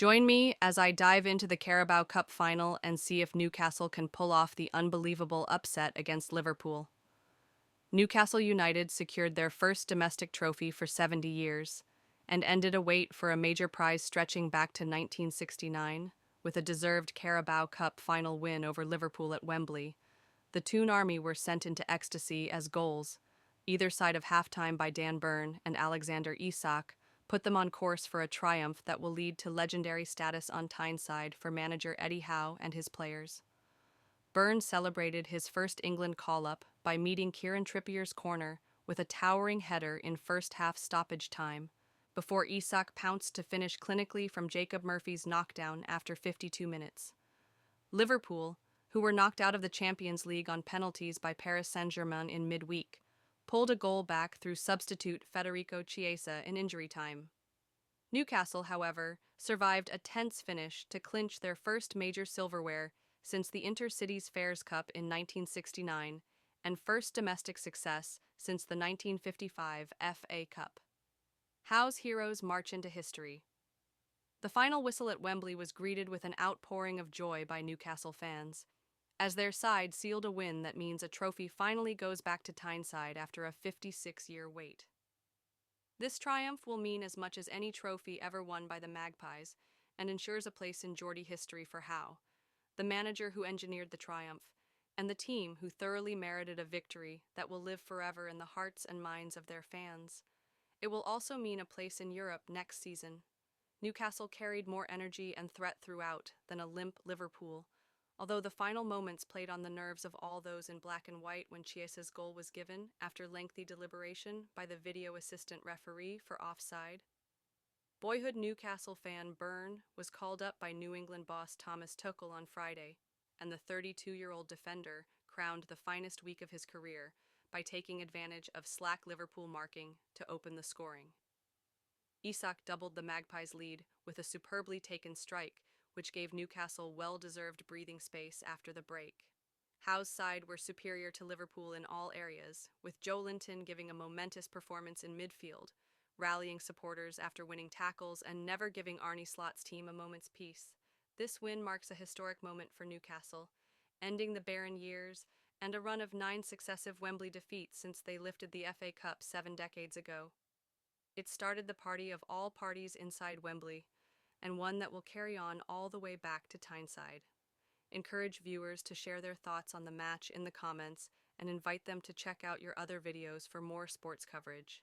Join me as I dive into the Carabao Cup Final and see if Newcastle can pull off the unbelievable upset against Liverpool. Newcastle United secured their first domestic trophy for 70 years and ended a wait for a major prize stretching back to 1969 with a deserved Carabao Cup final win over Liverpool at Wembley. The Toon Army were sent into ecstasy as goals, either side of halftime by Dan Burn and Alexander Isak, put them on course for a triumph that will lead to legendary status on Tyneside for manager Eddie Howe and his players. Burn celebrated his first England call-up by meeting Kieran Trippier's corner with a towering header in first-half stoppage time, before Isak pounced to finish clinically from Jacob Murphy's knockdown after 52 minutes. Liverpool, who were knocked out of the Champions League on penalties by Paris Saint-Germain in midweek, pulled a goal back through substitute Federico Chiesa in injury time. Newcastle, however, survived a tense finish to clinch their first major silverware since the Intercities Fairs Cup in 1969 and first domestic success since the 1955 FA Cup. Howe's heroes march into history. The final whistle at Wembley was greeted with an outpouring of joy by Newcastle fans, as their side sealed a win that means a trophy finally goes back to Tyneside after a 56-year wait. This triumph will mean as much as any trophy ever won by the Magpies and ensures a place in Geordie history for Howe, the manager who engineered the triumph, and the team who thoroughly merited a victory that will live forever in the hearts and minds of their fans. It will also mean a place in Europe next season. Newcastle carried more energy and threat throughout than a limp Liverpool, although the final moments played on the nerves of all those in black and white when Chiesa's goal was given after lengthy deliberation by the video assistant referee for offside. Boyhood Newcastle fan Burn was called up by New England boss Thomas Tuchel on Friday, and the 32-year-old defender crowned the finest week of his career by taking advantage of slack Liverpool marking to open the scoring. Isak doubled the Magpies' lead with a superbly taken strike, which gave Newcastle well-deserved breathing space after the break. Howe's side were superior to Liverpool in all areas, with Joe Linton giving a momentous performance in midfield, rallying supporters after winning tackles and never giving Arne Slot's team a moment's peace. This win marks a historic moment for Newcastle, ending the barren years and a run of 9 successive Wembley defeats since they lifted the FA Cup 7 decades ago. It started the party of all parties inside Wembley, and one that will carry on all the way back to Tyneside. Encourage viewers to share their thoughts on the match in the comments and invite them to check out your other videos for more sports coverage.